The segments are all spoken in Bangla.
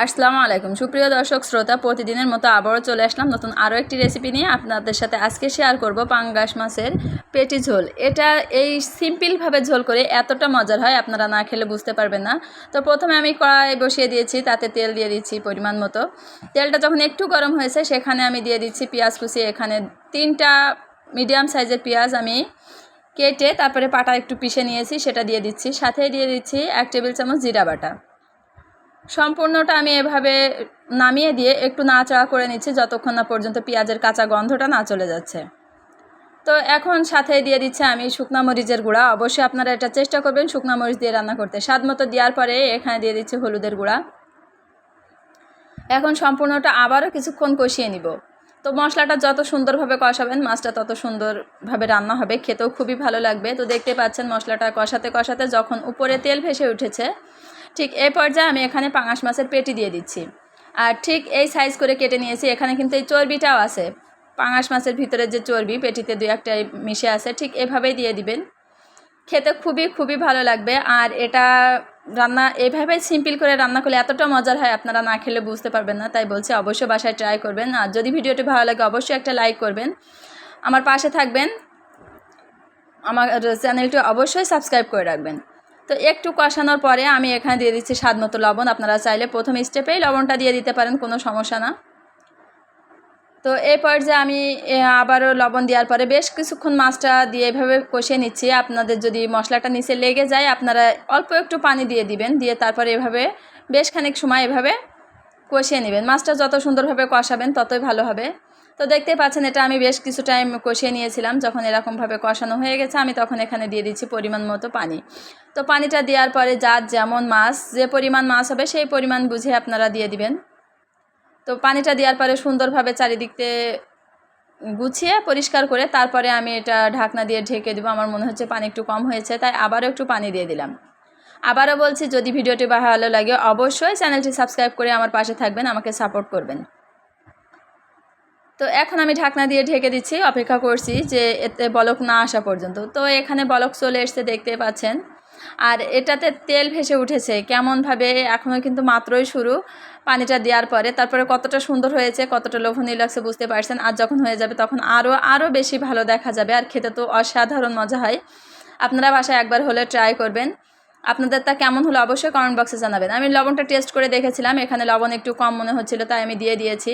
আসসালামু আলাইকুম সুপ্রিয় দর্শক শ্রোতা, প্রতিদিনের মতো আবারও চলে আসলাম নতুন আরও একটি রেসিপি নিয়ে। আপনাদের সাথে আজকে শেয়ার করব পাঙ্গাস মাছের পেটি ঝোল। এটা এই সিম্পলভাবে ঝোল করে এতটা মজার হয়, আপনারা না খেলে বুঝতে পারবেন না। তো প্রথমে আমি কড়াই বসিয়ে দিয়েছি, তাতে তেল দিয়ে দিচ্ছি পরিমাণ মতো। তেলটা যখন একটু গরম হয়েছে সেখানে আমি দিয়ে দিচ্ছি পেঁয়াজ কুচি। এখানে 3টা মিডিয়াম সাইজের পেঁয়াজ আমি কেটে তারপরে পাটা একটু পিষে নিয়েছি, সেটা দিয়ে দিচ্ছি। সাথে দিয়ে দিচ্ছি 1 টেবিল চামচ জিরা বাটা। সম্পূর্ণটা আমি এভাবে নামিয়ে দিয়ে একটু নাড়াচাড়া করে নিচ্ছি যতক্ষণ না পর্যন্ত পেঁয়াজের কাঁচা গন্ধটা না চলে যাচ্ছে। তো এখন সাথে দিয়ে দিচ্ছি আমি শুকনা মরিচের গুঁড়া। অবশ্যই আপনারা এটা চেষ্টা করবেন শুকনা মরিচ দিয়ে রান্না করতে। স্বাদ মতো দেওয়ার পরে এখানে দিয়ে দিচ্ছি হলুদের গুঁড়া। এখন সম্পূর্ণটা আবারও কিছুক্ষণ কষিয়ে নিব। তো মশলাটা যত সুন্দরভাবে কষাবেন মাছটা তত সুন্দরভাবে রান্না হবে, খেতেও খুবই ভালো লাগবে। তো দেখতে পাচ্ছেন মশলাটা কষাতে কষাতে যখন উপরে তেল ভেসে উঠেছে, ঠিক এই পর্যায়ে আমি এখানে পাঙাশ মাছের পেটি দিয়ে দিচ্ছি। আর ঠিক এই সাইজ করে কেটে নিয়েছি। এখানে কিন্তু এই চর্বিটাও আছে, পাঙাশ মাছের ভিতরে যে চর্বি পেটিতে 2-1টা মিশে আছে, ঠিক এভাবেই দিয়ে দিবেন। খেতে খুবই ভালো লাগবে। আর এটা রান্না এভাবে সিম্পল করে রান্না করলে এতটা মজার হয়, আপনারা না খেলে বুঝতে পারবেন না। তাই বলছি অবশ্যই বাসায় ট্রাই করবেন। আর যদি ভিডিওটি ভালো লাগে অবশ্যই একটা লাইক করবেন, আমার পাশে থাকবেন, আমার চ্যানেলটি অবশ্যই সাবস্ক্রাইব করে রাখবেন। তো একটু কষানোর পরে আমি এখানে দিয়ে দিচ্ছি স্বাদ মতো লবণ। আপনারা চাইলে প্রথম স্টেপেই লবণটা দিয়ে দিতে পারেন, কোনো সমস্যা না। তো এই পর্যায়ে আমি আবারও লবণ দেওয়ার পরে বেশ কিছুক্ষণ মাছটা দিয়ে এভাবে কষিয়ে নিচ্ছি। আপনাদের যদি মশলাটা নিচে লেগে যায় আপনারা অল্প একটু পানি দিয়ে দিবেন, দিয়ে তারপরে এভাবে বেশ খানিক সময় এভাবে কষিয়ে নেবেন। মাছটা যত সুন্দরভাবে কষাবেন ততই ভালো হবে। তো দেখতেই পাচ্ছেন এটা আমি বেশ কিছু টাইম কষিয়ে নিয়েছিলাম। যখন এরকমভাবে কষানো হয়ে গেছে আমি তখন এখানে দিয়ে দিচ্ছি পরিমাণ মতো পানি। তো পানিটা দেওয়ার পরে যার যেমন মাছ, যে পরিমাণ মাছ হবে সেই পরিমাণ বুঝে আপনারা দিয়ে দিবেন। তো পানিটা দেওয়ার পরে সুন্দরভাবে চারিদিকতে গুছিয়ে পরিষ্কার করে তারপরে আমি এটা ঢাকনা দিয়ে ঢেকে দেবো। আমার মনে হচ্ছে পানি একটু কম হয়েছে, তাই আবারও একটু পানি দিয়ে দিলাম। আবারও বলছি, যদি ভিডিওটি ভালো লাগে অবশ্যই চ্যানেলটি সাবস্ক্রাইব করে আমার পাশে থাকবেন, আমাকে সাপোর্ট করবেন। তো এখন আমি ঢাকনা দিয়ে ঢেকে দিচ্ছি, অপেক্ষা করছি যে এতে বলক না আসা পর্যন্ত। তো এখানে বলক চলে এসছে দেখতে পাচ্ছেন। আর এটাতে তেল ভেসে উঠেছে কেমনভাবে, এখনও কিন্তু মাত্রই শুরু। পানিটা দেওয়ার পরে তারপরে কতটা সুন্দর হয়েছে, কতটা লোভনীয় লাগছে বুঝতে পারছেন। আর যখন হয়ে যাবে তখন আরও বেশি ভালো দেখা যাবে। আর খেতে তো অসাধারণ মজা হয়। আপনারা বাসায় একবার হলে ট্রাই করবেন। আপনাদের তা কেমন হলো অবশ্যই কমেন্ট বক্সে জানাবেন। আমি লবণটা টেস্ট করে দেখেছিলাম, এখানে লবণ একটু কম মনে হচ্ছিল, তাই আমি দিয়ে দিয়েছি।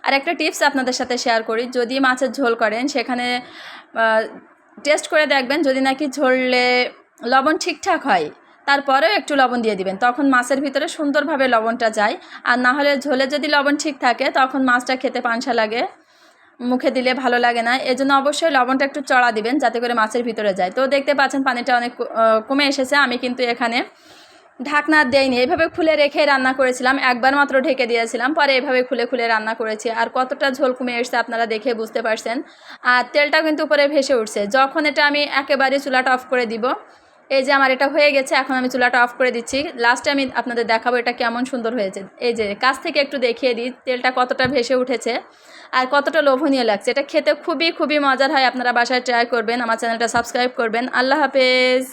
আর একটা টিপস আপনাদের সাথে শেয়ার করি, যদি মাছের ঝোল করেন সেখানে টেস্ট করে দেখবেন, যদি নাকি ঝোলে লবণ ঠিকঠাক হয় তারপরেও একটু লবণ দিয়ে দিবেন, তখন মাছের ভিতরে সুন্দরভাবে লবণটা যায়। আর না হলে ঝোলে যদি লবণ ঠিক থাকে তখন মাছটা খেতে পানসা লাগে, মুখে দিলে ভালো লাগে না। এজন্য অবশ্যই লবণটা একটু চড়া দিবেন যাতে করে মাছের ভিতরে যায়। তো দেখতে পাচ্ছেন পানিটা অনেক কমে এসেছে। আমি কিন্তু এখানে ঢাকনা দেইনি, এভাবে খুলে রেখে রান্না করেছিলাম। একবার মাত্র ঢেকে দিয়েছিলাম, পরে এভাবে খুলে রান্না করেছি। আর কতটা ঝোল কমে এসেছে আপনারা দেখে বুঝতে পারছেন। আর তেলটা কিন্তু উপরে ভেসে উঠছে। যখন এটা আমি একেবারে চুলাটা অফ করে দিব, এই যে আমার এটা হয়ে গেছে, এখন আমি চুলাটা অফ করে দিচ্ছি। লাস্টে আমি আপনাদের দেখাবো এটা কেমন সুন্দর হয়েছে। এই যে কাছ থেকে একটু দেখিয়ে দিই তেলটা কতটা ভেসে উঠেছে আর কতটা লোভনীয় লাগছে। এটা খেতে খুবই মজার হয়, আপনারা বাসায় ট্রাই করবেন, আমার চ্যানেলটা সাবস্ক্রাইব করবেন। আল্লাহ হাফেজ।